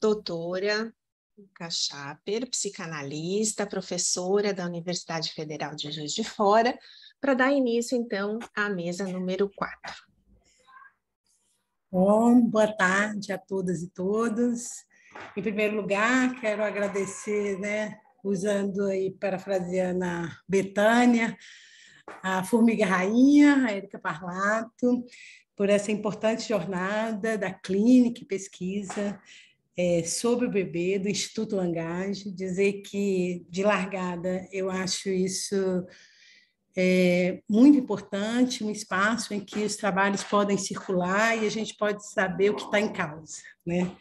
doutora Cachaper, psicanalista, professora da Universidade Federal de Juiz de Fora, para dar início, então, à mesa número 4. Bom, boa tarde a todas e todos. Em primeiro lugar, quero agradecer, usando aí, parafraseando a Betânia, a Formiga Rainha, a Érica Parlato, por essa importante jornada da clínica e pesquisa sobre o bebê do Instituto Langage. Dizer que, de largada, eu acho isso muito importante, um espaço em que os trabalhos podem circular e a gente pode saber o que está em causa, né?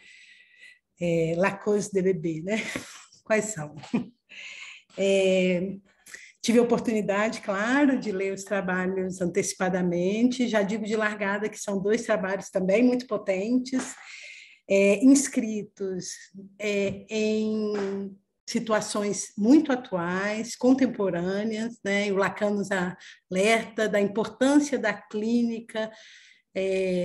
La cause de bebê, né? Quais são? Tive a oportunidade, claro, de ler os trabalhos antecipadamente, já digo de largada que são 2 trabalhos também muito potentes, inscritos em situações muito atuais, contemporâneas, né? E o Lacan nos alerta da importância da clínica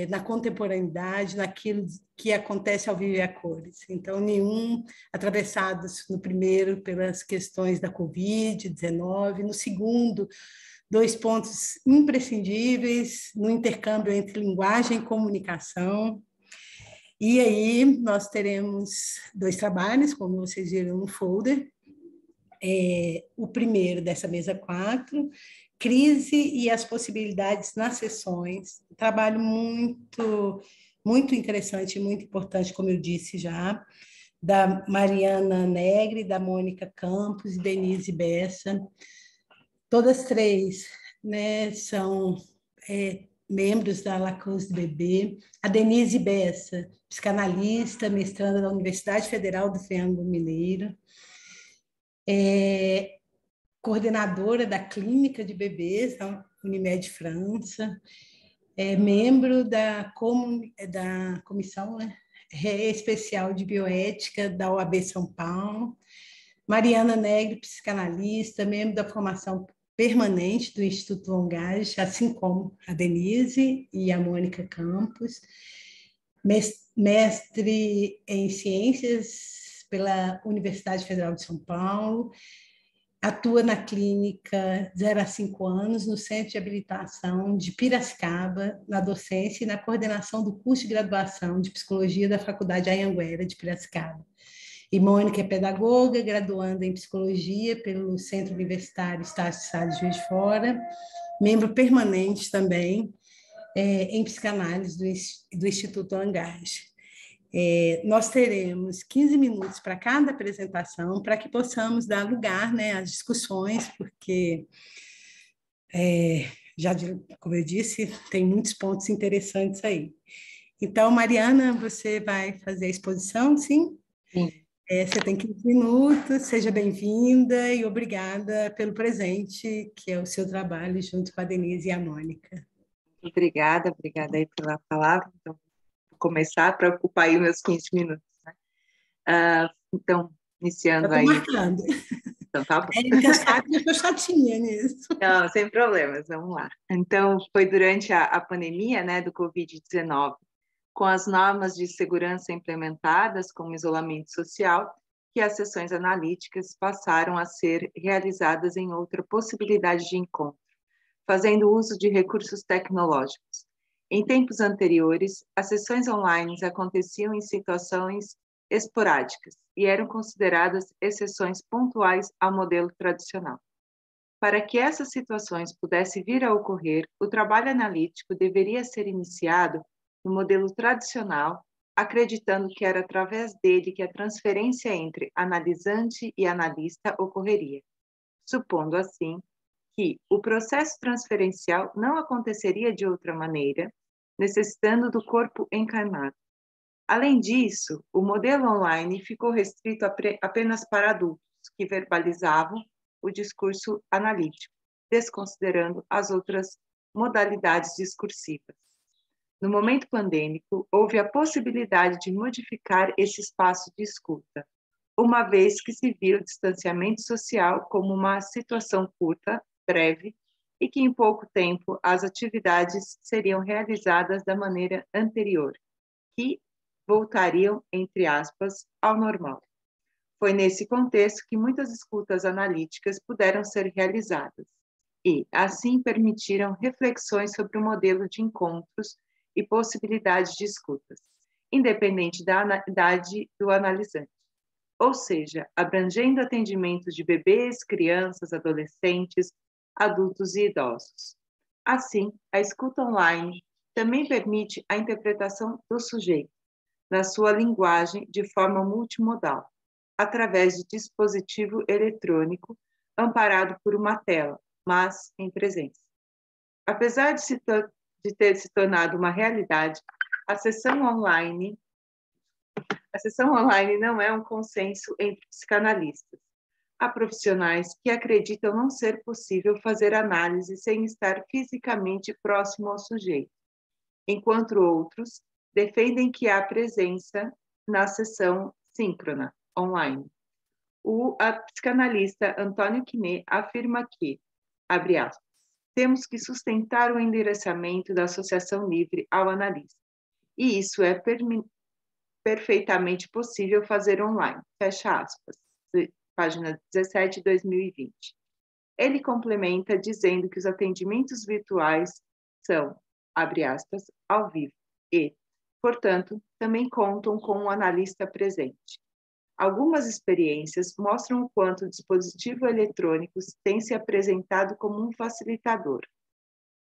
na contemporaneidade, naquilo que acontece ao vivo e a cores. Então, nenhum atravessados no primeiro pelas questões da Covid-19, no segundo, 2 pontos imprescindíveis no intercâmbio entre linguagem e comunicação. E aí nós teremos 2 trabalhos, como vocês viram no folder. O primeiro dessa mesa 4, Crise e as possibilidades nas sessões. Um trabalho muito interessante, muito importante, como eu disse já, da Mariana Negri, da Mônica Campos e Denise Bessa. Todas 3, né, são membros da La Cause du Bebê. A Denise Bessa, psicanalista, mestranda da Universidade Federal do Triângulo Mineiro, coordenadora da Clínica de Bebês da Unimed França, membro da Comissão Especial de Bioética da OAB São Paulo. Mariana Negri, psicanalista, membro da formação permanente do Instituto Langage, assim como a Denise e a Mônica Campos, mestre em Ciências pela Universidade Federal de São Paulo, atua na clínica 0 a 5 anos, no Centro de Habilitação de Piracicaba, na docência e na coordenação do curso de graduação de Psicologia da Faculdade Anhanguera de Piracicaba. E Mônica é pedagoga, graduanda em Psicologia pelo Centro Universitário Estácio de Sá de Juiz de Fora, membro permanente também em Psicanálise do Instituto Langage. Nós teremos 15 minutos para cada apresentação, para que possamos dar lugar, às discussões, porque, como eu disse, tem muitos pontos interessantes aí. Então, Mariana, você vai fazer a exposição, sim? Sim. Você tem 15 minutos, seja bem-vinda e obrigada pelo presente, que é o seu trabalho, junto com a Denise e a Mônica. Obrigada aí pela palavra. Então, vou começar para ocupar aí meus 15 minutos. Né? Então, iniciando aí. Marcando. Então, tá bom. Érica sabe que eu estou chatinha nisso. Não, sem problemas, vamos lá. Então, foi durante a pandemia, né, do Covid-19, com as normas de segurança implementadas, como isolamento social, que as sessões analíticas passaram a ser realizadas em outra possibilidade de encontro, fazendo uso de recursos tecnológicos. Em tempos anteriores, as sessões online aconteciam em situações esporádicas e eram consideradas exceções pontuais ao modelo tradicional. Para que essas situações pudessem vir a ocorrer, o trabalho analítico deveria ser iniciado no modelo tradicional, acreditando que era através dele que a transferência entre analisante e analista ocorreria, supondo assim que o processo transferencial não aconteceria de outra maneira, necessitando do corpo encarnado. Além disso, o modelo online ficou restrito apenas para adultos que verbalizavam o discurso analítico, desconsiderando as outras modalidades discursivas. No momento pandêmico, houve a possibilidade de modificar esse espaço de escuta, uma vez que se viu o distanciamento social como uma situação curta, breve, e que em pouco tempo as atividades seriam realizadas da maneira anterior, que voltariam, entre aspas, ao normal. Foi nesse contexto que muitas escutas analíticas puderam ser realizadas e, assim, permitiram reflexões sobre o modelo de encontros e possibilidades de escutas, independente da idade do analisante, ou seja, abrangendo atendimentos de bebês, crianças, adolescentes, adultos e idosos. Assim, a escuta online também permite a interpretação do sujeito, na sua linguagem de forma multimodal, através de dispositivo eletrônico amparado por uma tela, mas em presença. Apesar de ter se tornado uma realidade, a sessão online não é um consenso entre psicanalistas. Há profissionais que acreditam não ser possível fazer análise sem estar fisicamente próximo ao sujeito, enquanto outros defendem que há presença na sessão síncrona, online. O psicanalista Antônio Quinet afirma que, abre aspas, temos que sustentar o endereçamento da associação livre ao analista, e isso é perfeitamente possível fazer online, fecha aspas, página 17, 2020. Ele complementa dizendo que os atendimentos virtuais são, abre aspas, ao vivo e, portanto, também contam com um analista presente. Algumas experiências mostram o quanto o dispositivo eletrônico tem se apresentado como um facilitador,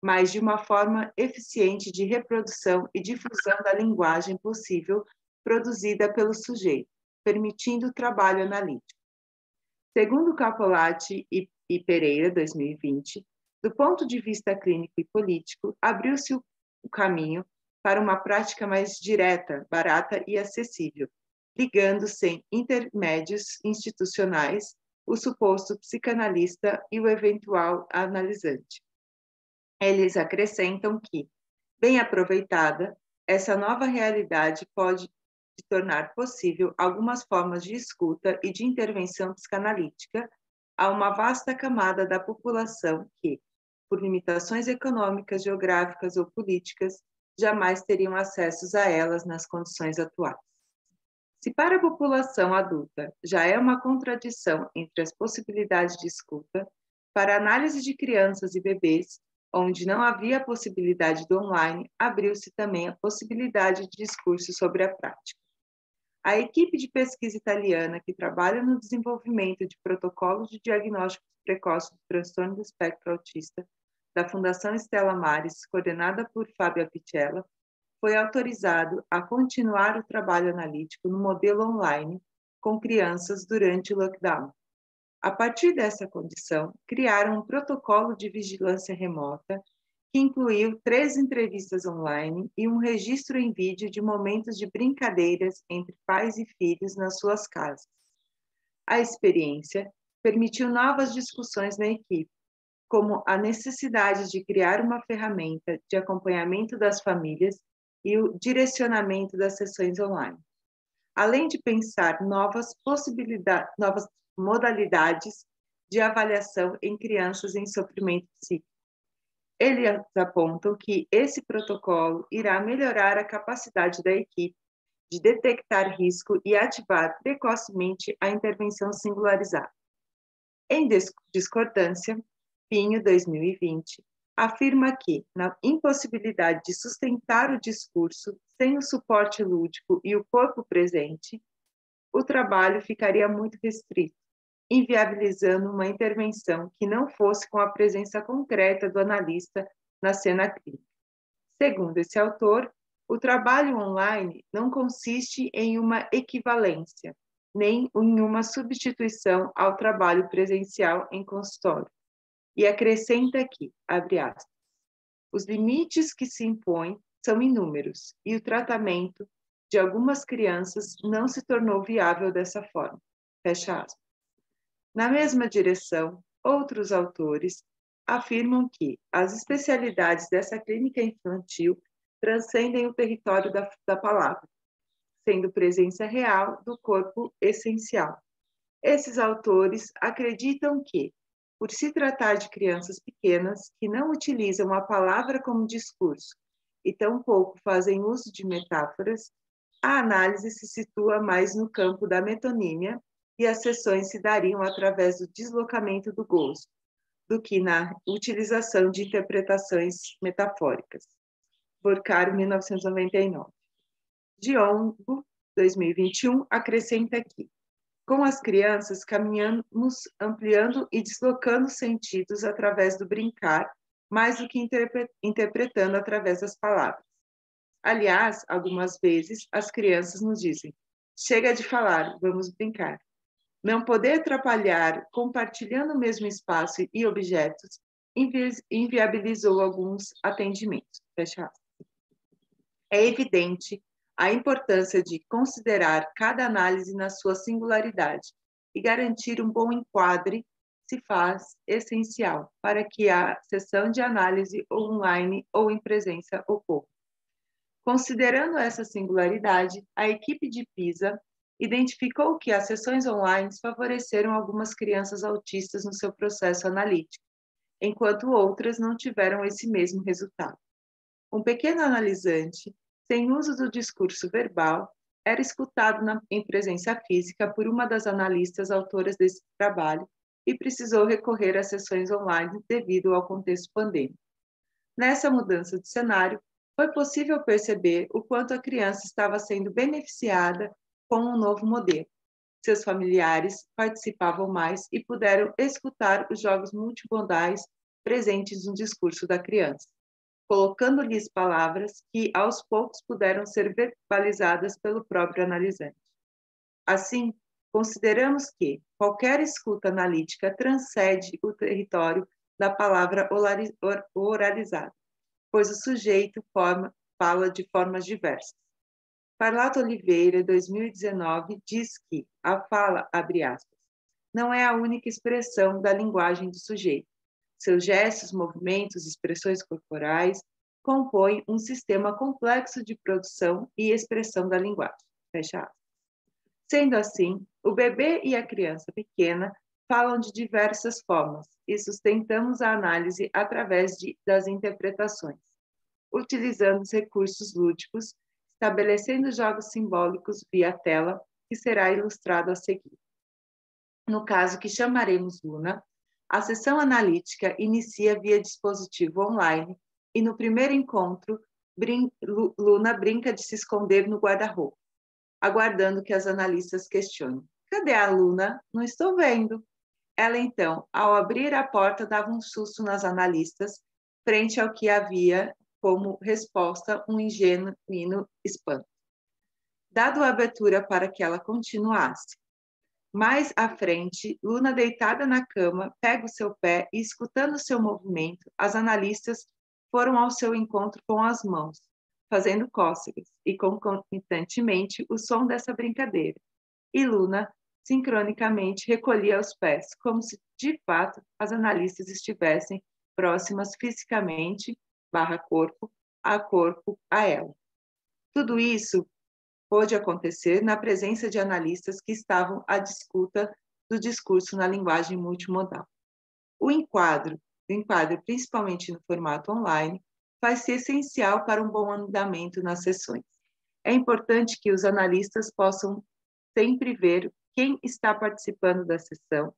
mas de uma forma eficiente de reprodução e difusão da linguagem possível produzida pelo sujeito, permitindo o trabalho analítico. Segundo Capolati e Pereira, 2020, do ponto de vista clínico e político, abriu-se o caminho para uma prática mais direta, barata e acessível, ligando sem intermédios institucionais o suposto psicanalista e o eventual analisante. Eles acrescentam que, bem aproveitada, essa nova realidade pode tornar possível algumas formas de escuta e de intervenção psicanalítica a uma vasta camada da população que, por limitações econômicas, geográficas ou políticas, jamais teriam acesso a elas nas condições atuais. Se para a população adulta já é uma contradição entre as possibilidades de escuta, para a análise de crianças e bebês, onde não havia a possibilidade do online, abriu-se também a possibilidade de discurso sobre a prática. A equipe de pesquisa italiana que trabalha no desenvolvimento de protocolos de diagnóstico precoce do transtorno do espectro autista, da Fundação Stella Maris, coordenada por Fábio Apicella, foi autorizado a continuar o trabalho analítico no modelo online com crianças durante o lockdown. A partir dessa condição, criaram um protocolo de vigilância remota que incluiu 3 entrevistas online e um registro em vídeo de momentos de brincadeiras entre pais e filhos nas suas casas. A experiência permitiu novas discussões na equipe, como a necessidade de criar uma ferramenta de acompanhamento das famílias e o direcionamento das sessões online, além de pensar novas modalidades de avaliação em crianças em sofrimento psíquico. Eles apontam que esse protocolo irá melhorar a capacidade da equipe de detectar risco e ativar precocemente a intervenção singularizada. Em discordância, Pinho, 2020, afirma que, na impossibilidade de sustentar o discurso sem o suporte lúdico e o corpo presente, o trabalho ficaria muito restrito, inviabilizando uma intervenção que não fosse com a presença concreta do analista na cena clínica. Segundo esse autor, o trabalho online não consiste em uma equivalência, nem em uma substituição ao trabalho presencial em consultório. E acrescenta que, abre aspas, os limites que se impõem são inúmeros e o tratamento de algumas crianças não se tornou viável dessa forma. Fecha aspas. Na mesma direção, outros autores afirmam que as especialidades dessa clínica infantil transcendem o território da palavra, sendo presença real do corpo essencial. Esses autores acreditam que, por se tratar de crianças pequenas que não utilizam a palavra como discurso e tampouco fazem uso de metáforas, a análise se situa mais no campo da metonímia e as sessões se dariam através do deslocamento do gozo, do que na utilização de interpretações metafóricas. Borcaro, 1999. Diongo, 2021, acrescenta aqui: com as crianças, caminhamos ampliando e deslocando sentidos através do brincar, mais do que interpretando através das palavras. Aliás, algumas vezes, as crianças nos dizem: chega de falar, vamos brincar. Não poder atrapalhar, compartilhando o mesmo espaço e objetos, inviabilizou alguns atendimentos. Fecha aspas. É evidente a importância de considerar cada análise na sua singularidade e garantir um bom enquadre se faz essencial para que a sessão de análise online ou em presença ocorra. Considerando essa singularidade, a equipe de PISA identificou que as sessões online favoreceram algumas crianças autistas no seu processo analítico, enquanto outras não tiveram esse mesmo resultado. Um pequeno analisante, sem uso do discurso verbal, era escutado em presença física por uma das analistas autoras desse trabalho e precisou recorrer às sessões online devido ao contexto pandêmico. Nessa mudança de cenário, foi possível perceber o quanto a criança estava sendo beneficiada com um novo modelo. Seus familiares participavam mais e puderam escutar os jogos multimodais presentes no discurso da criança, colocando-lhes palavras que, aos poucos, puderam ser verbalizadas pelo próprio analisante. Assim, consideramos que qualquer escuta analítica transcende o território da palavra oralizada, pois o sujeito fala de formas diversas. Parlato Oliveira, 2019, diz que a fala, abre aspas, não é a única expressão da linguagem do sujeito. Seus gestos, movimentos, expressões corporais compõem um sistema complexo de produção e expressão da linguagem. Fecha aspas. Sendo assim, o bebê e a criança pequena falam de diversas formas e sustentamos a análise através das interpretações, utilizando os recursos lúdicos, estabelecendo jogos simbólicos via tela, que será ilustrado a seguir. No caso que chamaremos Luna, a sessão analítica inicia via dispositivo online e no primeiro encontro, Luna brinca de se esconder no guarda-roupa, aguardando que as analistas questionem. Cadê a Luna? Não estou vendo. Ela, então, ao abrir a porta, dava um susto nas analistas, frente ao que havia como resposta um ingênuo espanto. Dado a abertura para que ela continuasse. Mais à frente, Luna, deitada na cama, pega o seu pé e, escutando seu movimento, as analistas foram ao seu encontro com as mãos, fazendo cócegas, e concomitantemente o som dessa brincadeira. E Luna, sincronicamente, recolhia os pés, como se, de fato, as analistas estivessem próximas fisicamente, corpo a ela. Tudo isso pôde acontecer na presença de analistas que estavam à escuta do discurso na linguagem multimodal. O enquadro, principalmente no formato online, faz-se essencial para um bom andamento nas sessões. É importante que os analistas possam sempre ver quem está participando da sessão,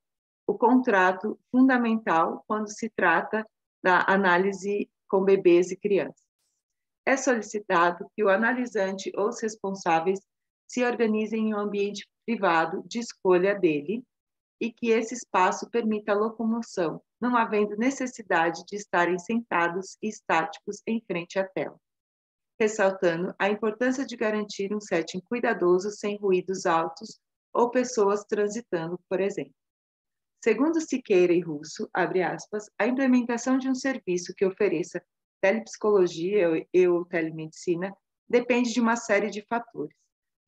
o contrato fundamental quando se trata da análise com bebês e crianças. É solicitado que o analisante ou os responsáveis se organizem em um ambiente privado de escolha dele e que esse espaço permita a locomoção, não havendo necessidade de estarem sentados e estáticos em frente à tela, ressaltando a importância de garantir um setting cuidadoso sem ruídos altos ou pessoas transitando, por exemplo. Segundo Siqueira e Russo, abre aspas, a implementação de um serviço que ofereça telepsicologia ou telemedicina depende de uma série de fatores,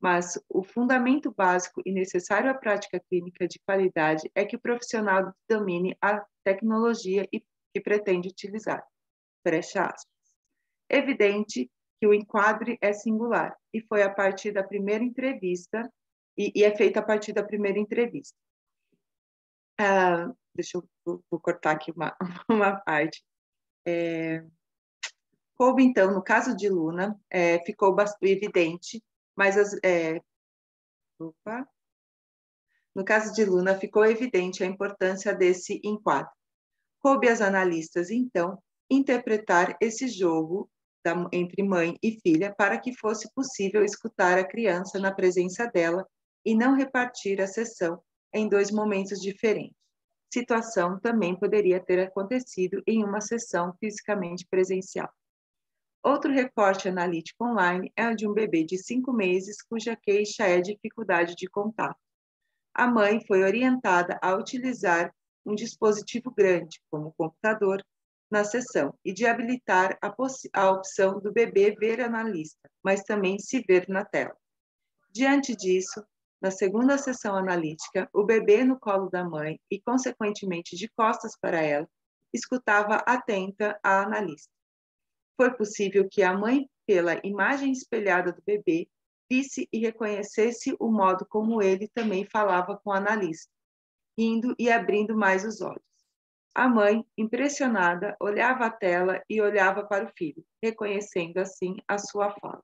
mas o fundamento básico e necessário à prática clínica de qualidade é que o profissional domine a tecnologia que pretende utilizar. Fecha aspas. Evidente que o enquadre é singular e foi a partir da primeira entrevista e é feita a partir da primeira entrevista. Deixa eu vou cortar aqui uma parte. Coube, então, no caso de Luna, ficou bastante evidente mas opa. No caso de Luna, ficou evidente a importância desse enquadro. Coube às analistas, então, interpretar esse jogo entre mãe e filha para que fosse possível escutar a criança na presença dela e não repartir a sessão em dois momentos diferentes. Situação também poderia ter acontecido em uma sessão fisicamente presencial. Outro recorte analítico online é o de um bebê de 5 meses cuja queixa é dificuldade de contato. A mãe foi orientada a utilizar um dispositivo grande, como o computador, na sessão e de habilitar a opção do bebê ver analista, mas também se ver na tela. Diante disso, na segunda sessão analítica, o bebê no colo da mãe e, consequentemente, de costas para ela, escutava atenta a analista. Foi possível que a mãe, pela imagem espelhada do bebê, visse e reconhecesse o modo como ele também falava com o analista, rindo e abrindo mais os olhos. A mãe, impressionada, olhava a tela e olhava para o filho, reconhecendo assim a sua fala.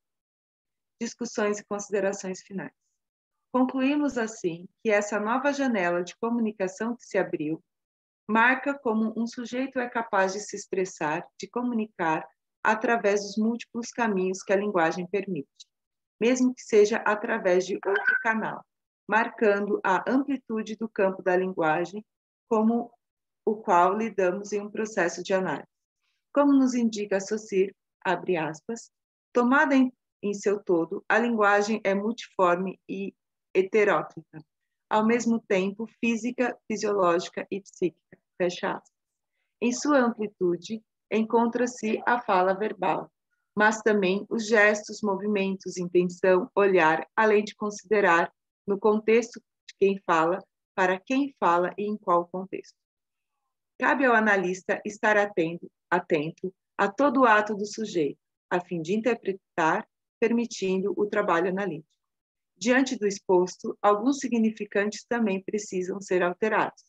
Discussões e considerações finais. Concluímos assim que essa nova janela de comunicação que se abriu marca como um sujeito é capaz de se expressar, de comunicar através dos múltiplos caminhos que a linguagem permite, mesmo que seja através de outro canal, marcando a amplitude do campo da linguagem, como o qual lidamos em um processo de análise. Como nos indica Saussure, abre aspas, tomada em seu todo, a linguagem é multiforme e heteróclita, ao mesmo tempo física, fisiológica e psíquica, fecha aspas. Em sua amplitude, encontra-se a fala verbal, mas também os gestos, movimentos, intenção, olhar, além de considerar no contexto de quem fala, para quem fala e em qual contexto. Cabe ao analista estar atento a todo o ato do sujeito, a fim de interpretar, permitindo o trabalho analítico. Diante do exposto, alguns significantes também precisam ser alterados.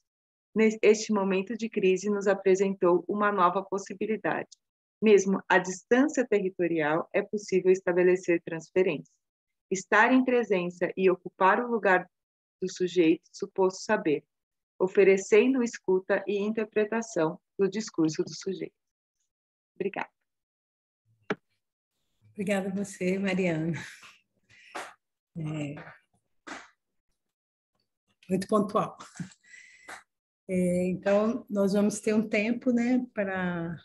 Este momento de crise nos apresentou uma nova possibilidade. Mesmo à distância territorial, é possível estabelecer transferência. Estar em presença e ocupar o lugar do sujeito suposto saber, oferecendo escuta e interpretação do discurso do sujeito. Obrigada. Obrigada a você, Mariana. Muito pontual. Então, nós vamos ter um tempo, né, para...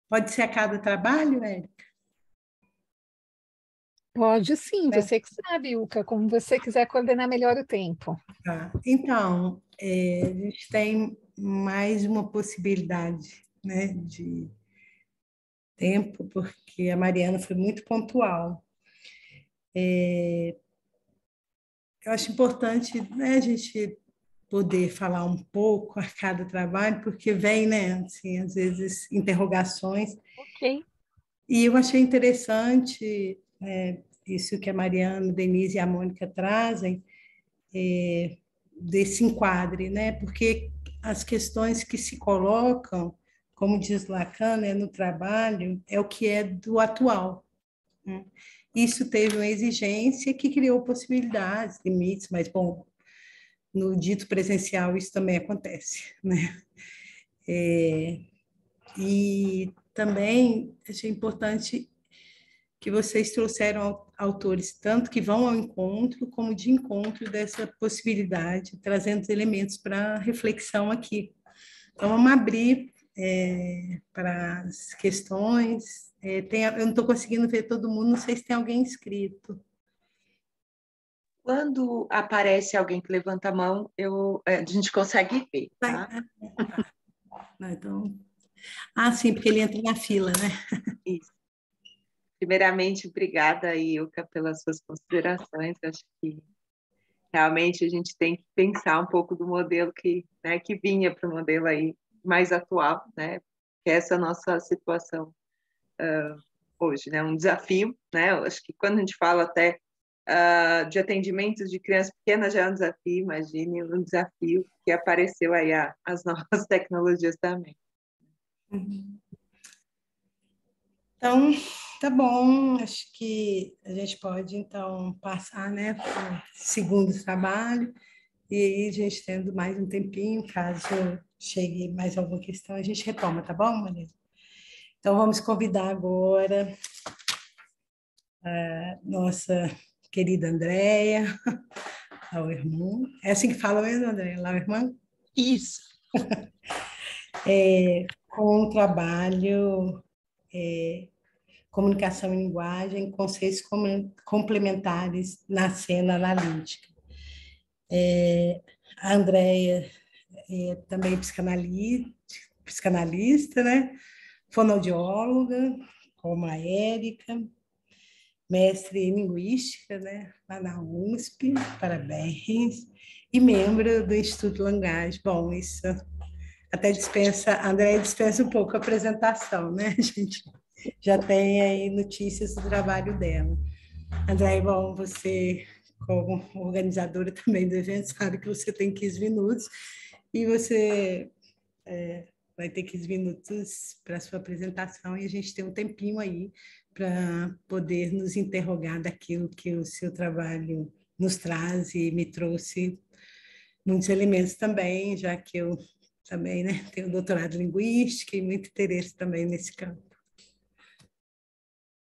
Pode ser a cada trabalho, Érica? Pode sim, você que sabe, Ilka, como você quiser coordenar melhor o tempo. Tá. Então, a gente tem mais uma possibilidade, né, de tempo, porque a Mariana foi muito pontual. Eu acho importante, né, a gente poder falar um pouco a cada trabalho, porque vem, né, assim, às vezes, interrogações. Ok. E eu achei interessante isso que a Mariana, a Denise e a Mônica trazem, desse enquadre, né? Porque as questões que se colocam, como diz Lacan, né, no trabalho, é o que é do atual. Né? Isso teve uma exigência que criou possibilidades, limites, mas, bom, no dito presencial isso também acontece, né? E também achei importante que vocês trouxeram autores tanto que vão ao encontro, como de encontro dessa possibilidade, trazendo elementos para reflexão aqui. Então, vamos abrir para as questões. Eu não estou conseguindo ver todo mundo, não sei se tem alguém inscrito. Quando aparece alguém que levanta a mão, a gente consegue ver, tá? Não, então... sim, porque ele entra na fila, né? Isso. Primeiramente, obrigada, Ilka, pelas suas considerações. Acho que realmente a gente tem que pensar um pouco do modelo que vinha para o modelo aí mais atual, né? Que é essa nossa situação hoje, né? Um desafio, né? Eu acho que quando a gente fala até de atendimentos de crianças pequenas já é um desafio, imagine um desafio que apareceu aí as novas tecnologias também. Uhum. Então, tá bom, acho que a gente pode, então, passar, né, para o segundo trabalho, e aí a gente tendo mais um tempinho, caso chegue mais alguma questão, a gente retoma, tá bom, Maria? Então, vamos convidar agora a nossa querida Andréia Lauermann. É assim que fala mesmo, Andréia Lauermann? Isso. Com o trabalho Comunicação e Linguagem, conceitos complementares na cena analítica. A Andréia é também psicanalista, né? Fonoaudióloga, como a Érica, mestre em Linguística, né? Lá na USP, parabéns, e membro do Instituto Langage. Bom, isso até dispensa, a Andréia dispensa um pouco a apresentação, né? A gente já tem aí notícias do trabalho dela. Andréia, bom, você, como organizadora também do evento, sabe que você tem 15 minutos e você vai ter 15 minutos para a sua apresentação e a gente tem um tempinho aí para poder nos interrogar daquilo que o seu trabalho nos traz e me trouxe muitos elementos também, já que eu também, né, tenho doutorado em Linguística e muito interesse também nesse campo.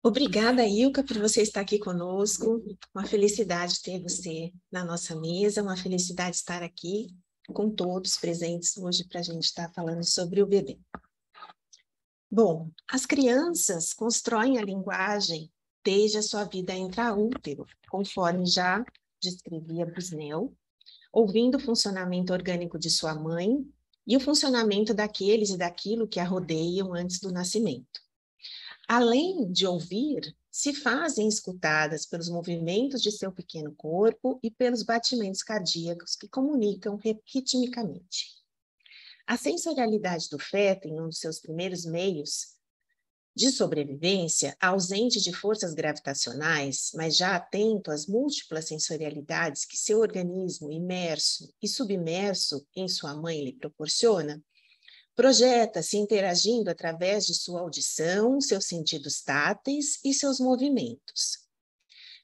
Obrigada, Ilka, por você estar aqui conosco. Uma felicidade ter você na nossa mesa, uma felicidade estar aqui com todos presentes hoje para a gente estar falando sobre o bebê. Bom, as crianças constroem a linguagem desde a sua vida intraútero, conforme já descrevia Busnell, ouvindo o funcionamento orgânico de sua mãe e o funcionamento daqueles e daquilo que a rodeiam antes do nascimento. Além de ouvir, se fazem escutadas pelos movimentos de seu pequeno corpo e pelos batimentos cardíacos que comunicam ritmicamente. A sensorialidade do feto, em um dos seus primeiros meios de sobrevivência, ausente de forças gravitacionais, mas já atento às múltiplas sensorialidades que seu organismo imerso e submerso em sua mãe lhe proporciona, projeta-se interagindo através de sua audição, seus sentidos táteis e seus movimentos.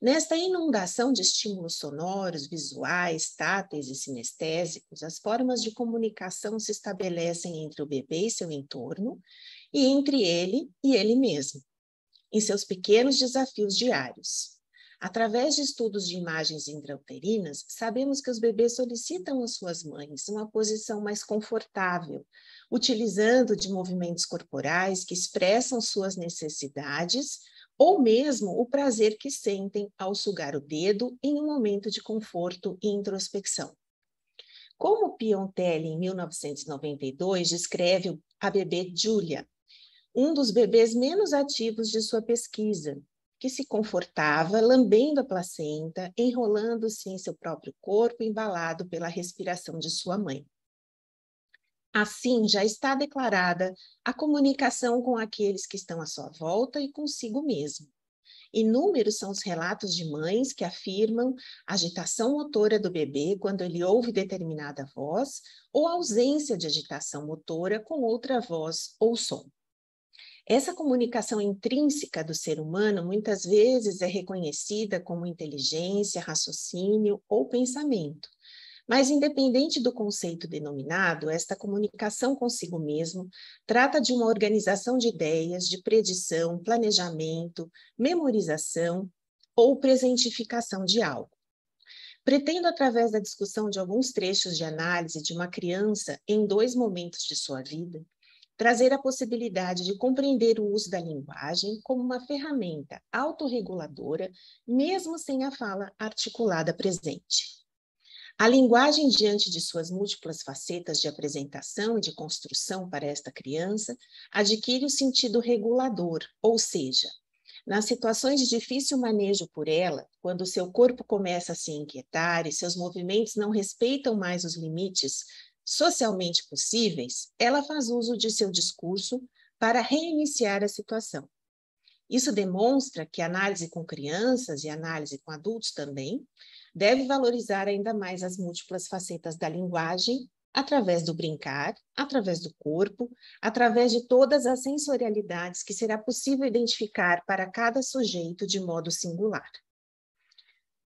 Nesta inundação de estímulos sonoros, visuais, táteis e sinestésicos, as formas de comunicação se estabelecem entre o bebê e seu entorno e entre ele e ele mesmo, em seus pequenos desafios diários. Através de estudos de imagens intrauterinas, sabemos que os bebês solicitam às suas mães uma posição mais confortável, utilizando de movimentos corporais que expressam suas necessidades ou mesmo o prazer que sentem ao sugar o dedo em um momento de conforto e introspecção. Como Piontelli, em 1992, descreve a bebê Julia, um dos bebês menos ativos de sua pesquisa, que se confortava lambendo a placenta, enrolando-se em seu próprio corpo, embalado pela respiração de sua mãe. Assim, já está declarada a comunicação com aqueles que estão à sua volta e consigo mesmo. Inúmeros são os relatos de mães que afirmam a agitação motora do bebê quando ele ouve determinada voz ou a ausência de agitação motora com outra voz ou som. Essa comunicação intrínseca do ser humano muitas vezes é reconhecida como inteligência, raciocínio ou pensamento. Mas, independente do conceito denominado, esta comunicação consigo mesmo trata de uma organização de ideias, de predição, planejamento, memorização ou presentificação de algo. Pretendo, através da discussão de alguns trechos de análise de uma criança em 2 momentos de sua vida, trazer a possibilidade de compreender o uso da linguagem como uma ferramenta autorreguladora, mesmo sem a fala articulada presente. A linguagem, diante de suas múltiplas facetas de apresentação e de construção para esta criança, adquire o sentido regulador, ou seja, nas situações de difícil manejo por ela, quando seu corpo começa a se inquietar e seus movimentos não respeitam mais os limites socialmente possíveis, ela faz uso de seu discurso para reiniciar a situação. Isso demonstra que a análise com crianças e a análise com adultos também deve valorizar ainda mais as múltiplas facetas da linguagem, através do brincar, através do corpo, através de todas as sensorialidades que será possível identificar para cada sujeito de modo singular.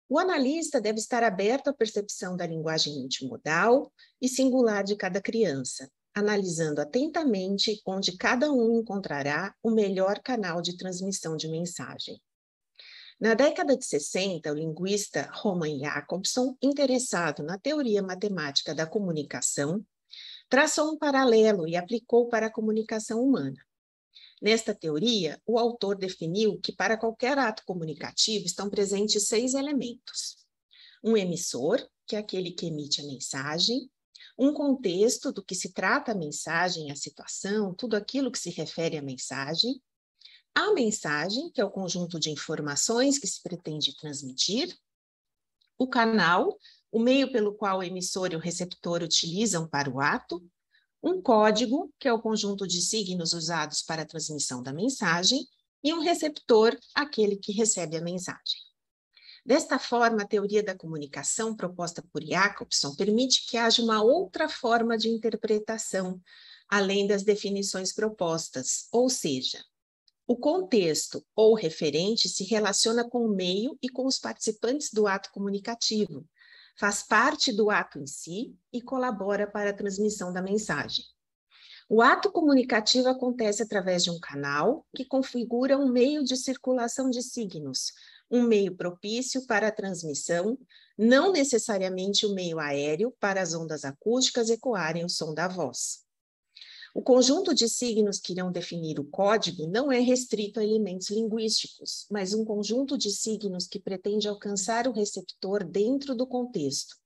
O analista deve estar aberto à percepção da linguagem multimodal e singular de cada criança, analisando atentamente onde cada um encontrará o melhor canal de transmissão de mensagem. Na década de 60, o linguista Roman Jakobson, interessado na teoria matemática da comunicação, traçou um paralelo e aplicou para a comunicação humana. Nesta teoria, o autor definiu que para qualquer ato comunicativo estão presentes 6 elementos. Um emissor, que é aquele que emite a mensagem, um contexto do que se trata a mensagem, a situação, tudo aquilo que se refere à mensagem, a mensagem, que é o conjunto de informações que se pretende transmitir, o canal, o meio pelo qual o emissor e o receptor utilizam para o ato, um código, que é o conjunto de signos usados para a transmissão da mensagem, e um receptor, aquele que recebe a mensagem. Desta forma, a teoria da comunicação proposta por Jakobson permite que haja uma outra forma de interpretação, além das definições propostas, ou seja, o contexto ou referente se relaciona com o meio e com os participantes do ato comunicativo, faz parte do ato em si e colabora para a transmissão da mensagem. O ato comunicativo acontece através de um canal que configura um meio de circulação de signos, um meio propício para a transmissão, não necessariamente o meio aéreo para as ondas acústicas ecoarem o som da voz. O conjunto de signos que irão definir o código não é restrito a elementos linguísticos, mas um conjunto de signos que pretende alcançar o receptor dentro do contexto.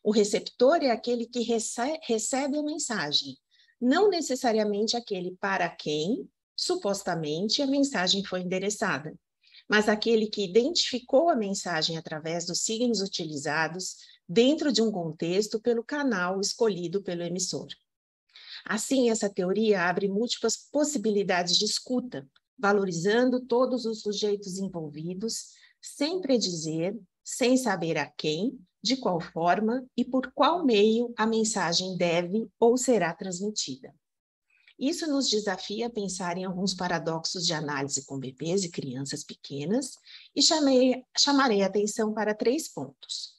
O receptor é aquele que recebe a mensagem, não necessariamente aquele para quem, supostamente, a mensagem foi endereçada, mas aquele que identificou a mensagem através dos signos utilizados dentro de um contexto pelo canal escolhido pelo emissor. Assim, essa teoria abre múltiplas possibilidades de escuta, valorizando todos os sujeitos envolvidos, sem predizer, sem saber a quem, de qual forma e por qual meio a mensagem deve ou será transmitida. Isso nos desafia a pensar em alguns paradoxos de análise com bebês e crianças pequenas e chamarei a atenção para 3 pontos.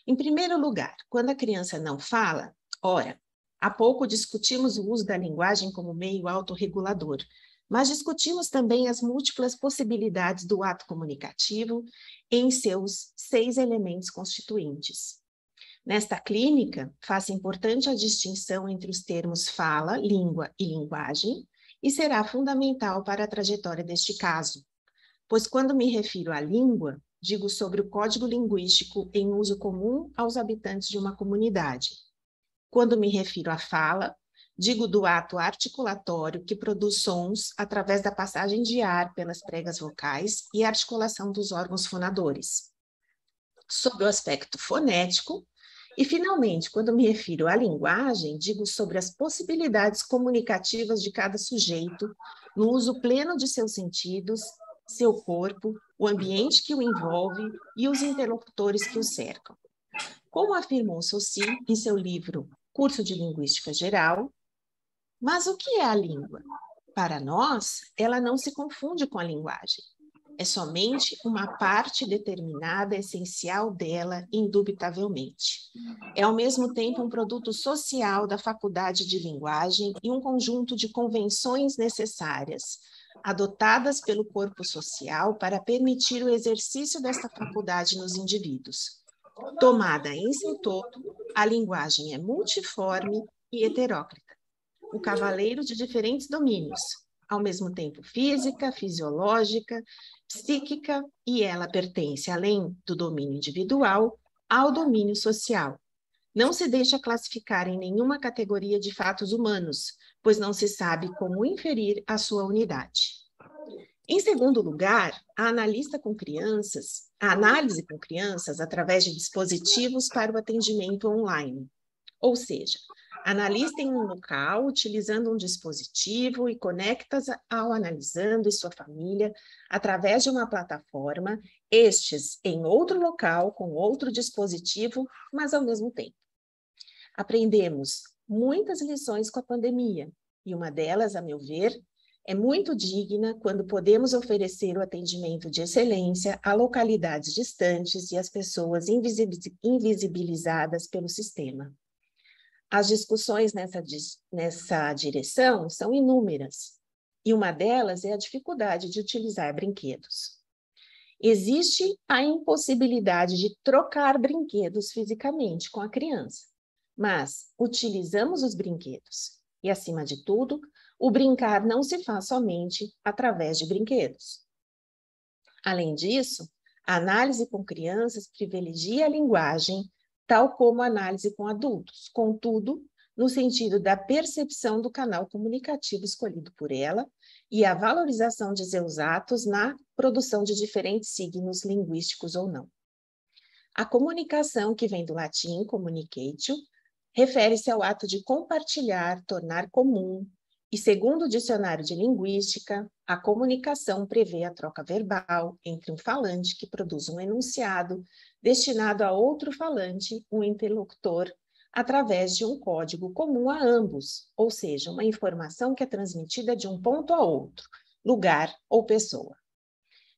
Em primeiro lugar, quando a criança não fala, ora, há pouco discutimos o uso da linguagem como meio autorregulador, mas discutimos também as múltiplas possibilidades do ato comunicativo em seus 6 elementos constituintes. Nesta clínica, faço importante a distinção entre os termos fala, língua e linguagem, e será fundamental para a trajetória deste caso, pois quando me refiro à língua, digo sobre o código linguístico em uso comum aos habitantes de uma comunidade. Quando me refiro à fala, digo do ato articulatório que produz sons através da passagem de ar pelas pregas vocais e articulação dos órgãos fonadores. Sobre o aspecto fonético, e, finalmente, quando me refiro à linguagem, digo sobre as possibilidades comunicativas de cada sujeito, no uso pleno de seus sentidos, seu corpo, o ambiente que o envolve e os interlocutores que o cercam. Como afirmou Saussure em seu livro Curso de Linguística Geral, mas o que é a língua? Para nós, ela não se confunde com a linguagem. É somente uma parte determinada, essencial dela, indubitavelmente. É, ao mesmo tempo, um produto social da faculdade de linguagem e um conjunto de convenções necessárias, adotadas pelo corpo social para permitir o exercício desta faculdade nos indivíduos. Tomada em seu todo, a linguagem é multiforme e heteróclita. O cavaleiro de diferentes domínios, ao mesmo tempo física, fisiológica, psíquica, e ela pertence, além do domínio individual, ao domínio social. Não se deixa classificar em nenhuma categoria de fatos humanos, pois não se sabe como inferir a sua unidade. Em segundo lugar, a análise com crianças através de dispositivos para o atendimento online. Ou seja, analista em um local utilizando um dispositivo e conecta ao analisando e sua família através de uma plataforma, estes em outro local com outro dispositivo, mas ao mesmo tempo. Aprendemos muitas lições com a pandemia, e uma delas, a meu ver, é muito digna quando podemos oferecer o atendimento de excelência a localidades distantes e às pessoas invisibilizadas pelo sistema. As discussões nessa direção são inúmeras, e uma delas é a dificuldade de utilizar brinquedos. Existe a impossibilidade de trocar brinquedos fisicamente com a criança, mas utilizamos os brinquedos. E, acima de tudo, o brincar não se faz somente através de brinquedos. Além disso, a análise com crianças privilegia a linguagem, tal como a análise com adultos, contudo, no sentido da percepção do canal comunicativo escolhido por ela e a valorização de seus atos na produção de diferentes signos linguísticos ou não. A comunicação, que vem do latim communicatio, refere-se ao ato de compartilhar, tornar comum, e segundo o dicionário de linguística, a comunicação prevê a troca verbal entre um falante que produz um enunciado destinado a outro falante, um interlocutor, através de um código comum a ambos, ou seja, uma informação que é transmitida de um ponto a outro, lugar ou pessoa.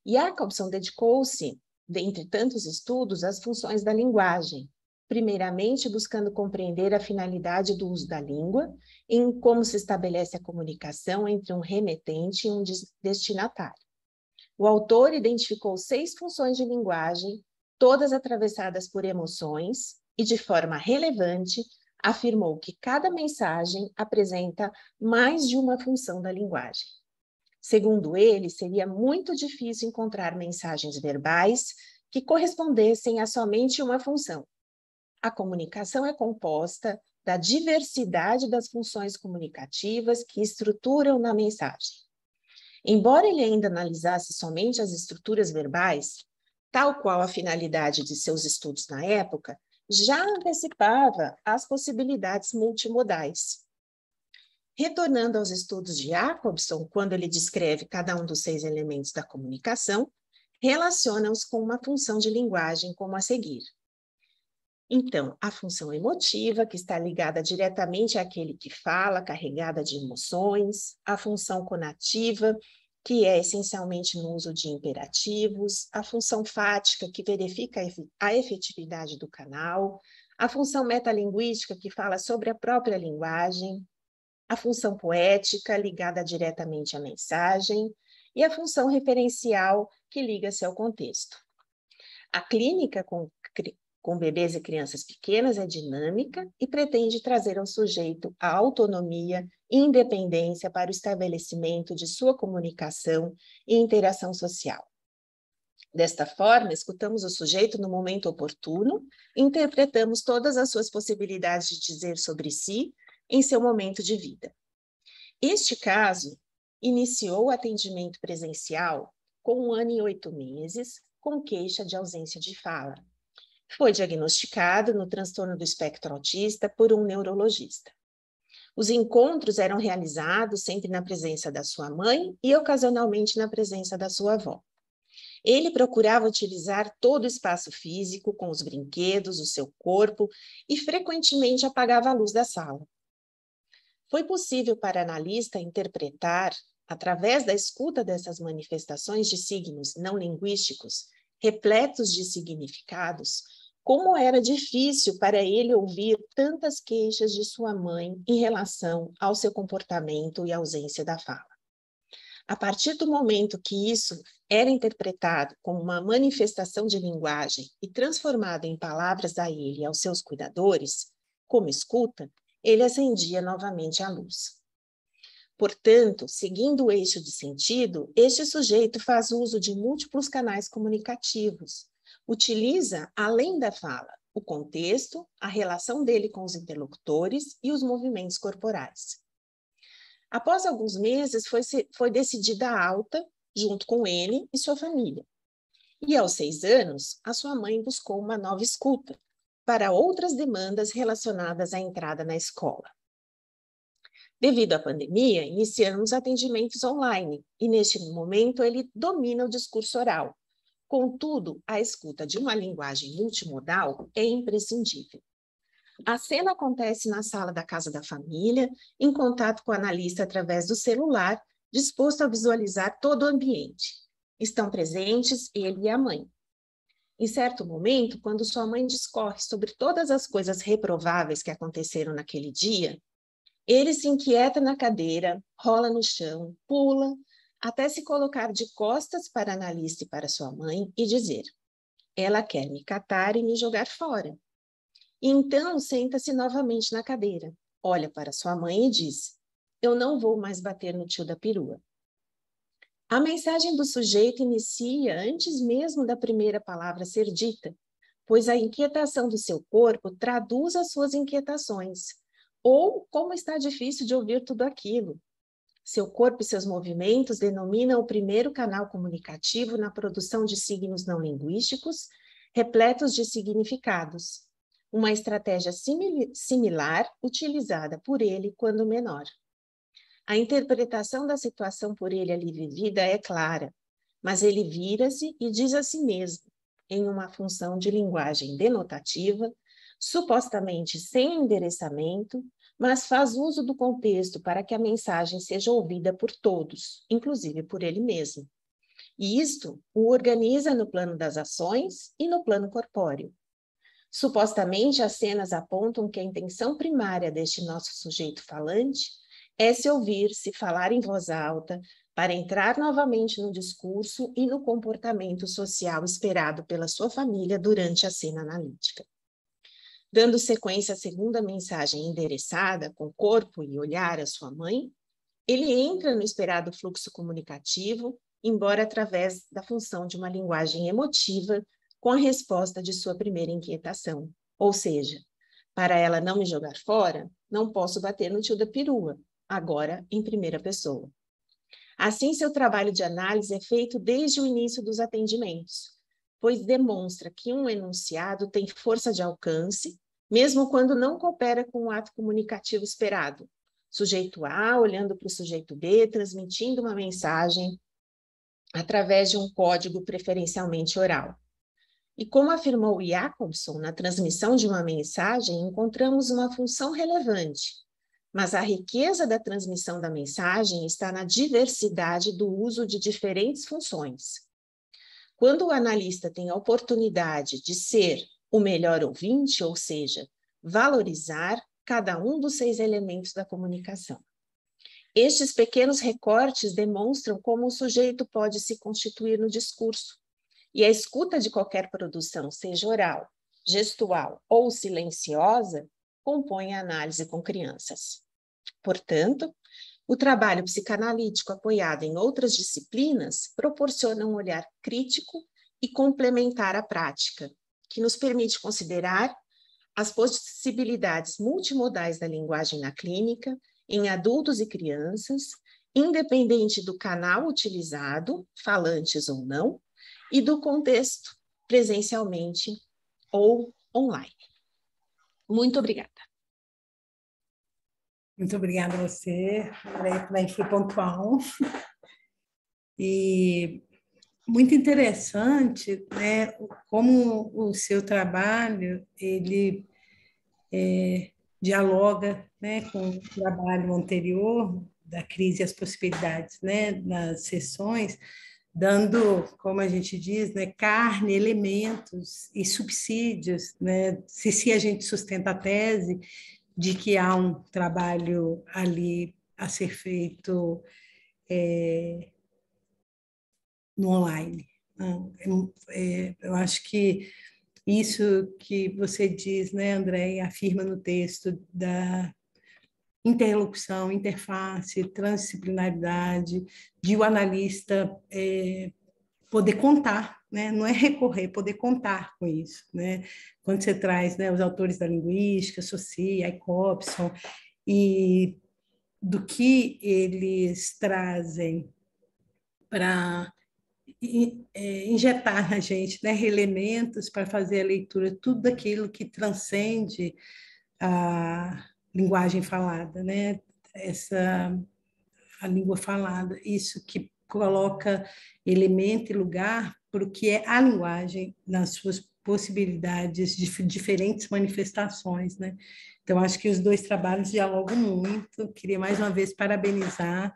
Jacobson dedicou-se, dentre tantos estudos, às funções da linguagem, primeiramente buscando compreender a finalidade do uso da língua, em como se estabelece a comunicação entre um remetente e um destinatário. O autor identificou 6 funções de linguagem, todas atravessadas por emoções, e de forma relevante afirmou que cada mensagem apresenta mais de uma função da linguagem. Segundo ele, seria muito difícil encontrar mensagens verbais que correspondessem a somente uma função. A comunicação é composta da diversidade das funções comunicativas que estruturam na mensagem. Embora ele ainda analisasse somente as estruturas verbais, tal qual a finalidade de seus estudos na época, já antecipava as possibilidades multimodais. Retornando aos estudos de Jacobson, quando ele descreve cada um dos 6 elementos da comunicação, relaciona-os com uma função de linguagem como a seguir. Então, a função emotiva, que está ligada diretamente àquele que fala, carregada de emoções, a função conativa, que é essencialmente no uso de imperativos, a função fática, que verifica a efetividade do canal, a função metalinguística, que fala sobre a própria linguagem, a função poética, ligada diretamente à mensagem, e a função referencial, que liga-se ao contexto. A clínica com bebês e crianças pequenas é dinâmica e pretende trazer ao sujeito a autonomia e independência para o estabelecimento de sua comunicação e interação social. Desta forma, escutamos o sujeito no momento oportuno e interpretamos todas as suas possibilidades de dizer sobre si em seu momento de vida. Este caso iniciou o atendimento presencial com 1 ano e 8 meses, com queixa de ausência de fala. Foi diagnosticado no transtorno do espectro autista por um neurologista. Os encontros eram realizados sempre na presença da sua mãe e ocasionalmente na presença da sua avó. Ele procurava utilizar todo o espaço físico, com os brinquedos, o seu corpo, e frequentemente apagava a luz da sala. Foi possível para a analista interpretar, através da escuta dessas manifestações de signos não linguísticos, repletos de significados, como era difícil para ele ouvir tantas queixas de sua mãe em relação ao seu comportamento e ausência da fala. A partir do momento que isso era interpretado como uma manifestação de linguagem e transformado em palavras a ele e aos seus cuidadores, como escuta, ele acendia novamente a luz. Portanto, seguindo o eixo de sentido, este sujeito faz uso de múltiplos canais comunicativos. Utiliza, além da fala, o contexto, a relação dele com os interlocutores e os movimentos corporais. Após alguns meses, foi decidida a alta, junto com ele e sua família. E aos 6 anos, a sua mãe buscou uma nova escuta para outras demandas relacionadas à entrada na escola. Devido à pandemia, iniciamos atendimentos online e, neste momento, ele domina o discurso oral. Contudo, a escuta de uma linguagem multimodal é imprescindível. A cena acontece na sala da casa da família, em contato com o analista através do celular, disposto a visualizar todo o ambiente. Estão presentes ele e a mãe. Em certo momento, quando sua mãe discorre sobre todas as coisas reprováveis que aconteceram naquele dia, ele se inquieta na cadeira, rola no chão, pula, até se colocar de costas para a analista e para sua mãe e dizer: ela quer me catar e me jogar fora. E então senta-se novamente na cadeira, olha para sua mãe e diz: eu não vou mais bater no tio da perua. A mensagem do sujeito inicia antes mesmo da primeira palavra ser dita, pois a inquietação do seu corpo traduz as suas inquietações, ou como está difícil de ouvir tudo aquilo. Seu corpo e seus movimentos denominam o primeiro canal comunicativo na produção de signos não linguísticos, repletos de significados, uma estratégia similar utilizada por ele quando menor. A interpretação da situação por ele ali vivida é clara, mas ele vira-se e diz a si mesmo, em uma função de linguagem denotativa, supostamente sem endereçamento, mas faz uso do contexto para que a mensagem seja ouvida por todos, inclusive por ele mesmo. E isto o organiza no plano das ações e no plano corpóreo. Supostamente, as cenas apontam que a intenção primária deste nosso sujeito falante é se ouvir, se falar em voz alta, para entrar novamente no discurso e no comportamento social esperado pela sua família durante a cena analítica. Dando sequência à segunda mensagem endereçada, com corpo e olhar à sua mãe, ele entra no esperado fluxo comunicativo, embora através da função de uma linguagem emotiva, com a resposta de sua primeira inquietação. Ou seja, para ela não me jogar fora, não posso bater no tio da perua, agora em primeira pessoa. Assim, seu trabalho de análise é feito desde o início dos atendimentos, pois demonstra que um enunciado tem força de alcance, mesmo quando não coopera com o ato comunicativo esperado. Sujeito A olhando para o sujeito B, transmitindo uma mensagem através de um código preferencialmente oral. E como afirmou Jacobson, na transmissão de uma mensagem, encontramos uma função relevante, mas a riqueza da transmissão da mensagem está na diversidade do uso de diferentes funções. Quando o analista tem a oportunidade de ser o melhor ouvinte, ou seja, valorizar cada um dos 6 elementos da comunicação. Estes pequenos recortes demonstram como o sujeito pode se constituir no discurso, e a escuta de qualquer produção, seja oral, gestual ou silenciosa, compõe a análise com crianças. Portanto, o trabalho psicanalítico apoiado em outras disciplinas proporciona um olhar crítico e complementar à prática, que nos permite considerar as possibilidades multimodais da linguagem na clínica, em adultos e crianças, independente do canal utilizado, falantes ou não, e do contexto, presencialmente ou online. Muito obrigada. Muito obrigada a você, também foi pontual. E muito interessante, né, como o seu trabalho, ele dialoga, né, com o trabalho anterior da crise e as possibilidades, né, nas sessões, dando, como a gente diz, né, carne, elementos e subsídios, né, se a gente sustenta a tese de que há um trabalho ali a ser feito no online. Eu acho que isso que você diz, né, André, afirma no texto da interlocução, interface, transdisciplinaridade, de o analista poder contar, né? Não é recorrer, poder contar com isso, né? Quando você traz, né, os autores da linguística, Saussure, Jacobson, e do que eles trazem para injetar na gente, né, elementos para fazer a leitura, tudo aquilo que transcende a linguagem falada, né? A língua falada, isso que coloca elemento e lugar para o que é a linguagem nas suas possibilidades de diferentes manifestações, né? Então, acho que os dois trabalhos dialogam muito. Queria mais uma vez parabenizar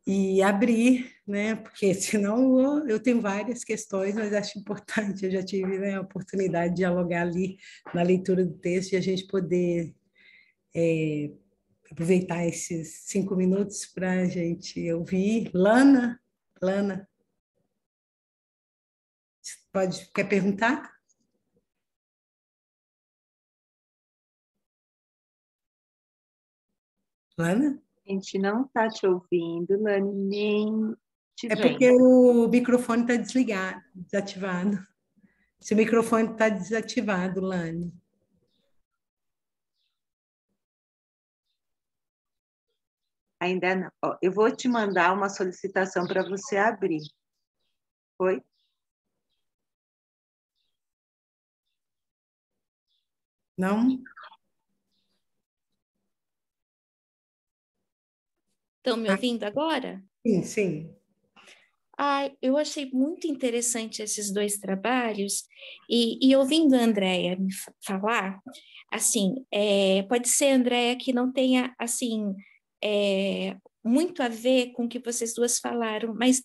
e abrir, né? Porque senão eu tenho várias questões, mas acho importante. Eu já tive, né, a oportunidade de dialogar ali na leitura do texto e a gente poder aproveitar esses 5 minutos para a gente ouvir. Lana, quer perguntar? Lana? A gente não está te ouvindo, Lani, nem te É vendo. porque o microfone está desligado, desativado. Seu microfone está desativado, Lani. Ainda não. Ó, eu vou te mandar uma solicitação para você abrir. Foi? Não? Estão me ouvindo agora? Sim, sim. Eu achei muito interessante esses dois trabalhos, e ouvindo a Andréia me falar, assim, pode ser, Andréia, que não tenha, assim, muito a ver com o que vocês duas falaram, mas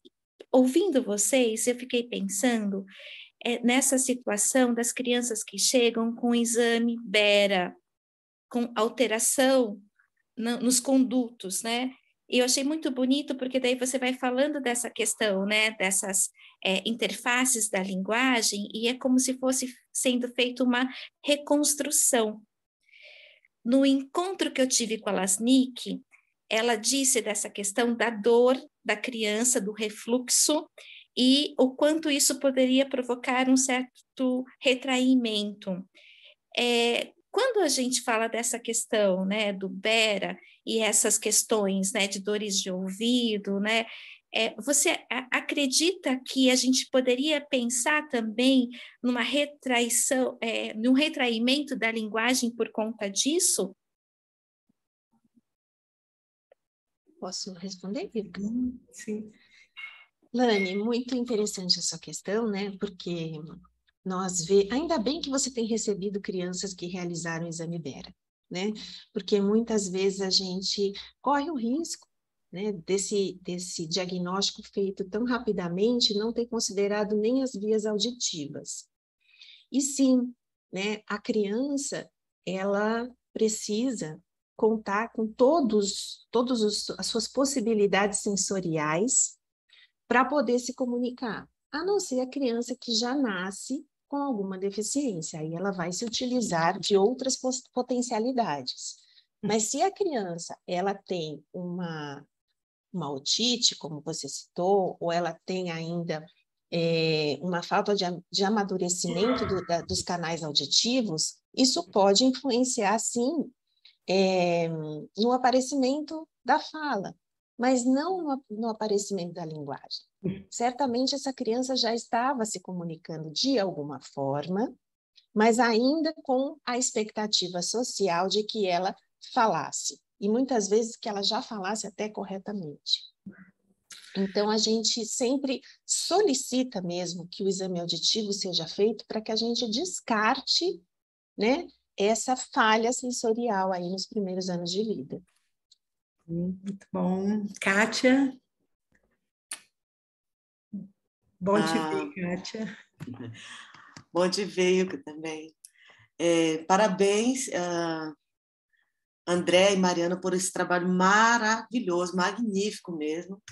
ouvindo vocês, eu fiquei pensando nessa situação das crianças que chegam com exame Bera, com alteração nos condutos, né? E eu achei muito bonito, porque daí você vai falando dessa questão, né, dessas interfaces da linguagem, e é como se fosse sendo feita uma reconstrução. No encontro que eu tive com a Lasnik, ela disse dessa questão da dor da criança, do refluxo, e o quanto isso poderia provocar um certo retraimento. Quando a gente fala dessa questão, né, do Bera e essas questões, né, de dores de ouvido, né, você acredita que a gente poderia pensar também numa retraição, num retraimento da linguagem por conta disso? Posso responder, Ilka? Sim. Lani, muito interessante a sua questão, né? Porque ainda bem que você tem recebido crianças que realizaram o exame Bera, né? Porque muitas vezes a gente corre o risco, né, desse diagnóstico feito tão rapidamente, não ter considerado nem as vias auditivas. E sim, né, a criança, ela precisa contar com todas as suas possibilidades sensoriais para poder se comunicar, a não ser a criança que já nasce com alguma deficiência, aí ela vai se utilizar de outras potencialidades. Mas se a criança ela tem uma otite, como você citou, ou ela tem ainda uma falta de amadurecimento dos canais auditivos, isso pode influenciar, sim, no aparecimento da fala, mas não no aparecimento da linguagem. Certamente essa criança já estava se comunicando de alguma forma, mas ainda com a expectativa social de que ela falasse, e muitas vezes que ela já falasse até corretamente. Então, a gente sempre solicita mesmo que o exame auditivo seja feito para que a gente descarte, né, essa falha sensorial aí nos primeiros anos de vida. Muito bom. Kátia? Bom te ver, Kátia. Bom te ver, Ilka, também. Parabéns, André e Mariana, por esse trabalho maravilhoso, magnífico mesmo,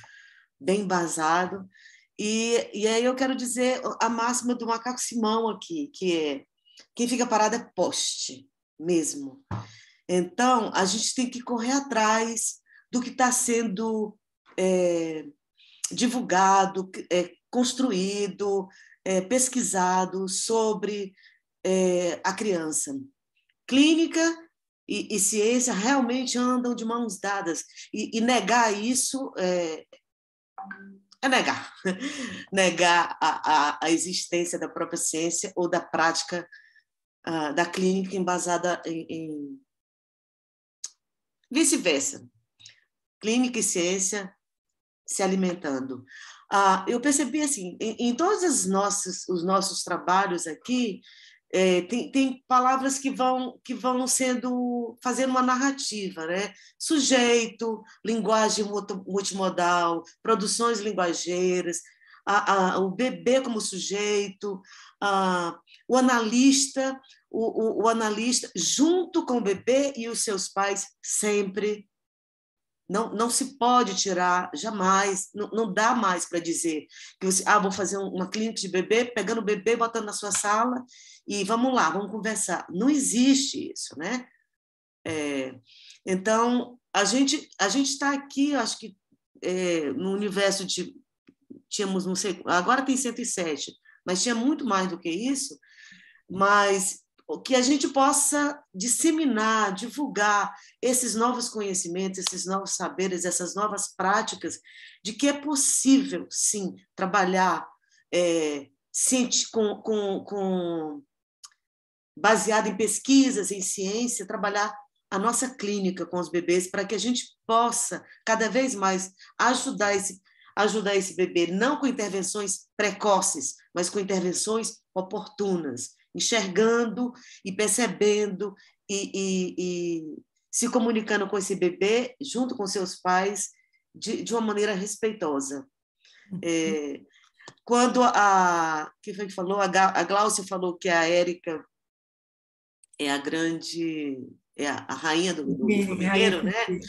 bem embasado. E aí eu quero dizer a máxima do macaco Simão aqui, que é: quem fica parado é poste mesmo. Então, a gente tem que correr atrás do que está sendo divulgado, construído, pesquisado sobre a criança. Clínica e ciência realmente andam de mãos dadas, e negar isso é negar. Negar a existência da própria ciência ou da prática da clínica embasada em vice-versa. Clínica e ciência se alimentando. Eu percebi assim, em todos os nossos trabalhos aqui, tem palavras que vão fazendo uma narrativa, né? Sujeito, linguagem multimodal, produções linguageiras, o bebê como sujeito, o analista, o analista junto com o bebê e os seus pais sempre. Não se pode tirar, jamais, não dá mais para dizer que você, vou fazer uma clínica de bebê, pegando o bebê, botando na sua sala e vamos lá, vamos conversar. Não existe isso, né? Então, a gente está aqui, acho que no universo de... Tínhamos, não sei, agora tem 107, mas tinha muito mais do que isso, mas que a gente possa disseminar, divulgar esses novos conhecimentos, esses novos saberes, essas novas práticas, de que é possível, sim, trabalhar baseado em pesquisas, em ciência, trabalhar a nossa clínica com os bebês para que a gente possa, cada vez mais, ajudar esse bebê, não com intervenções precoces, mas com intervenções oportunas, enxergando e percebendo e se comunicando com esse bebê, junto com seus pais, de uma maneira respeitosa. Quando quem foi que falou? A Gláucia falou que a Érica é a grande... a rainha do formigueiro, né?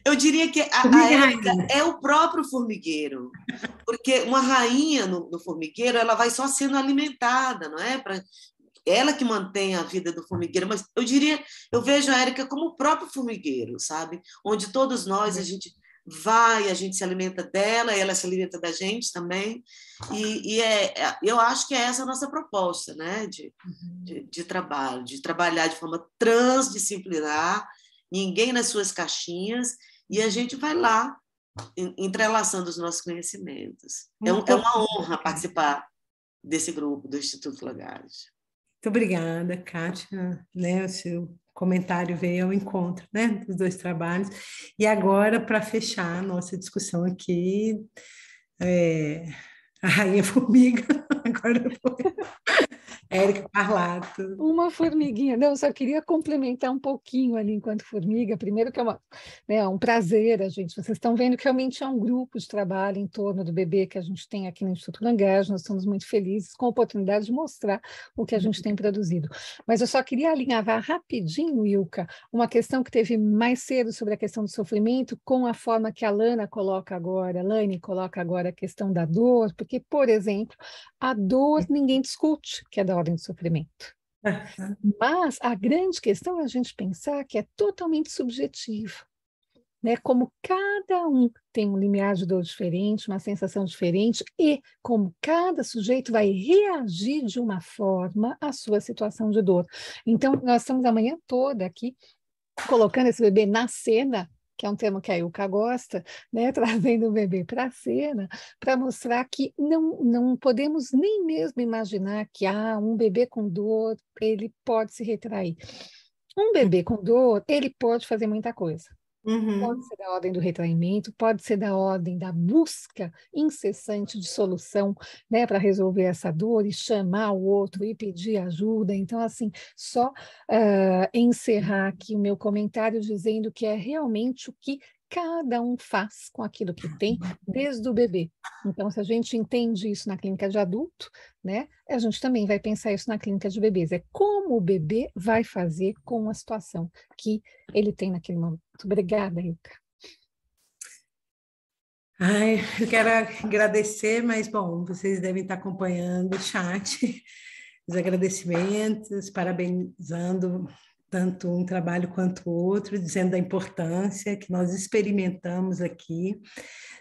Eu diria que a Érica é o próprio formigueiro, porque uma rainha no formigueiro, ela vai só sendo alimentada, não é? Ela que mantém a vida do formigueiro, mas eu vejo a Érica como o próprio formigueiro, sabe? Onde todos nós, a gente se alimenta dela, ela se alimenta da gente também, eu acho que é essa a nossa proposta, né? De trabalho, de trabalhar de forma transdisciplinar, ninguém nas suas caixinhas, e a gente vai lá entrelaçando os nossos conhecimentos. É uma honra participar desse grupo do Instituto Lagarde. Muito obrigada, Kátia, né? O seu comentário veio ao encontro, né, dos dois trabalhos. E agora, para fechar a nossa discussão aqui, a Rainha Formiga, agora Érica Parlato. Uma formiguinha. Não, eu só queria complementar um pouquinho ali enquanto formiga. Primeiro que é um prazer, gente. Vocês estão vendo que realmente é um grupo de trabalho em torno do bebê que a gente tem aqui no Instituto Langerge. Nós estamos muito felizes com a oportunidade de mostrar o que a gente tem produzido. Mas eu só queria alinhavar rapidinho, Ilka, uma questão que teve mais cedo sobre a questão do sofrimento com a forma que a Laine coloca agora a questão da dor, porque, por exemplo, a dor ninguém discute, que é da ordem do sofrimento. Mas a grande questão é a gente pensar que é totalmente subjetivo, né? Como cada um tem um limiar de dor diferente, uma sensação diferente, e como cada sujeito vai reagir de uma forma à sua situação de dor. Então, nós estamos a manhã toda aqui colocando esse bebê na cena, que é um termo que a Ilka gosta, né, trazendo o bebê para a cena, para mostrar que não podemos nem mesmo imaginar que um bebê com dor, ele pode se retrair. Um bebê com dor, ele pode fazer muita coisa. Pode ser da ordem do retraimento, pode ser da ordem da busca incessante de solução, né, para resolver essa dor e chamar o outro e pedir ajuda. Então, assim, só encerrar aqui o meu comentário dizendo que é realmente o que cada um faz com aquilo que tem, desde o bebê. Então, se a gente entende isso na clínica de adulto, né, a gente também vai pensar isso na clínica de bebês. É como o bebê vai fazer com a situação que ele tem naquele momento. Obrigada, Ilka. Eu quero agradecer, mas, bom, vocês devem estar acompanhando o chat, os agradecimentos, parabenizando tanto um trabalho quanto o outro, dizendo da importância que nós experimentamos aqui.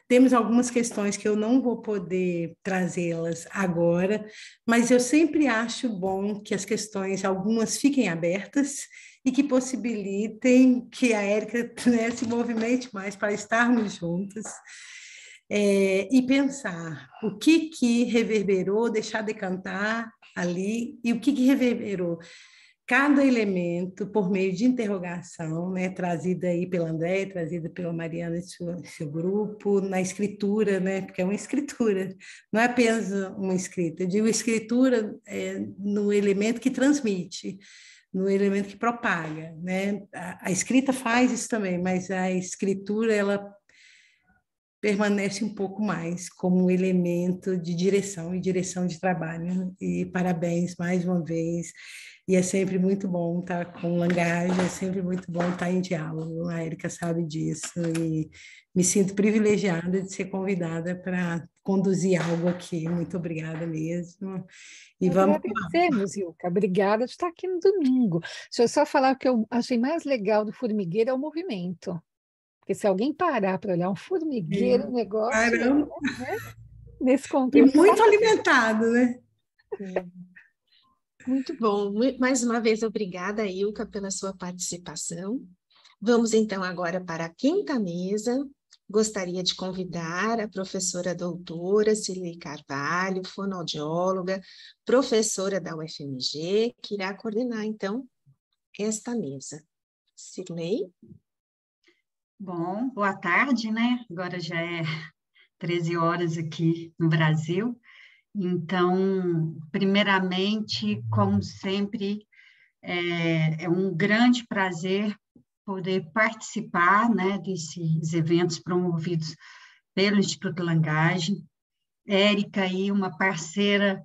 Temos algumas questões que eu não vou poder trazê-las agora, mas eu sempre acho bom que as questões, algumas fiquem abertas e que possibilitem que a Érica, né, se movimente mais para estarmos juntas e pensar o que reverberou, deixar decantar ali, e o que reverberou cada elemento por meio de interrogação, né, trazida aí pela Andréia, trazida pela Mariana e seu grupo, na escritura, né, porque é uma escritura, não é apenas uma escrita. Eu digo escritura no elemento que transmite, no elemento que propaga, né? A escrita faz isso também, mas a escritura, ela permanece um pouco mais como um elemento de direção e direção de trabalho. E parabéns mais uma vez. E é sempre muito bom estar com Langage, é sempre muito bom estar em diálogo. A Érica sabe disso e me sinto privilegiada de ser convidada para conduzir algo aqui. Muito obrigada mesmo. E vamos... Agradecemos, Ilka. Obrigada de estar aqui no domingo. Deixa eu só falar o que eu achei mais legal do formigueiro é o movimento. Porque se alguém parar para olhar um formigueiro, o negócio né? Nesse contexto. E muito alimentado, né? Muito bom. Mais uma vez, obrigada, Ilka, pela sua participação. Vamos, então, agora para a quinta mesa. Gostaria de convidar a professora doutora Cirlei Carvalho, fonoaudióloga, professora da UFMG, que irá coordenar, então, esta mesa. Cirlei? Bom, boa tarde, né? Agora já é 13 horas aqui no Brasil. Então, primeiramente, como sempre, é um grande prazer poder participar, né, desses eventos promovidos pelo Instituto Langage. Érica aí, uma parceira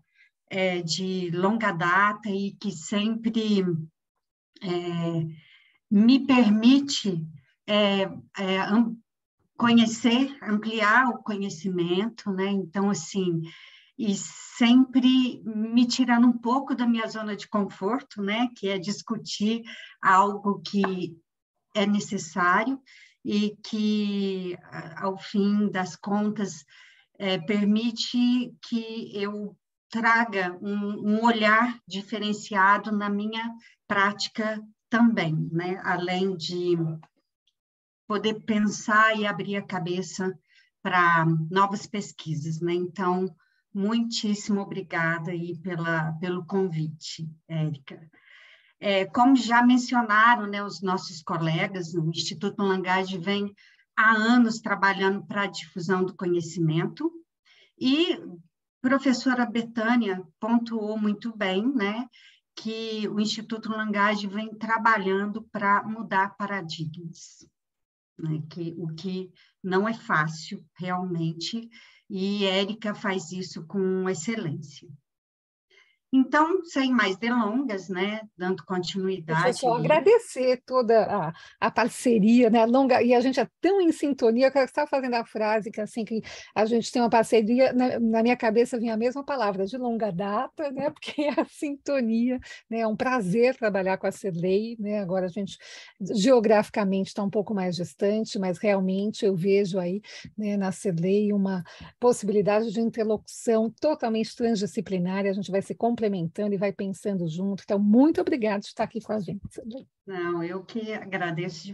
de longa data e que sempre me permite conhecer, ampliar o conhecimento, né? Então, assim, e sempre me tirando um pouco da minha zona de conforto, né? Que é discutir algo que é necessário e que, ao fim das contas, permite que eu traga um olhar diferenciado na minha prática também, né? Além de poder pensar e abrir a cabeça para novas pesquisas, né? Então, muitíssimo obrigada aí pelo convite, Érica. Como já mencionaram, né, os nossos colegas, o Instituto Langage vem há anos trabalhando para a difusão do conhecimento e a professora Betânia pontuou muito bem, né, que o Instituto Langage vem trabalhando para mudar paradigmas, né, o que não é fácil, realmente, e Érica faz isso com excelência. Então, sem mais delongas, né, dando continuidade... Deixa eu só agradecer toda a parceria, né, longa, e a gente é tão em sintonia, eu estava fazendo a frase que, assim, que a gente tem uma parceria, na minha cabeça vinha a mesma palavra, de longa data, né, porque é a sintonia, né, é um prazer trabalhar com a Cirlei, né, agora a gente geograficamente está um pouco mais distante, mas realmente eu vejo aí, né, na Cirlei uma possibilidade de interlocução totalmente transdisciplinar, e a gente vai se complementando e vai pensando junto. Então, muito obrigada por estar aqui com a gente. Não, eu que agradeço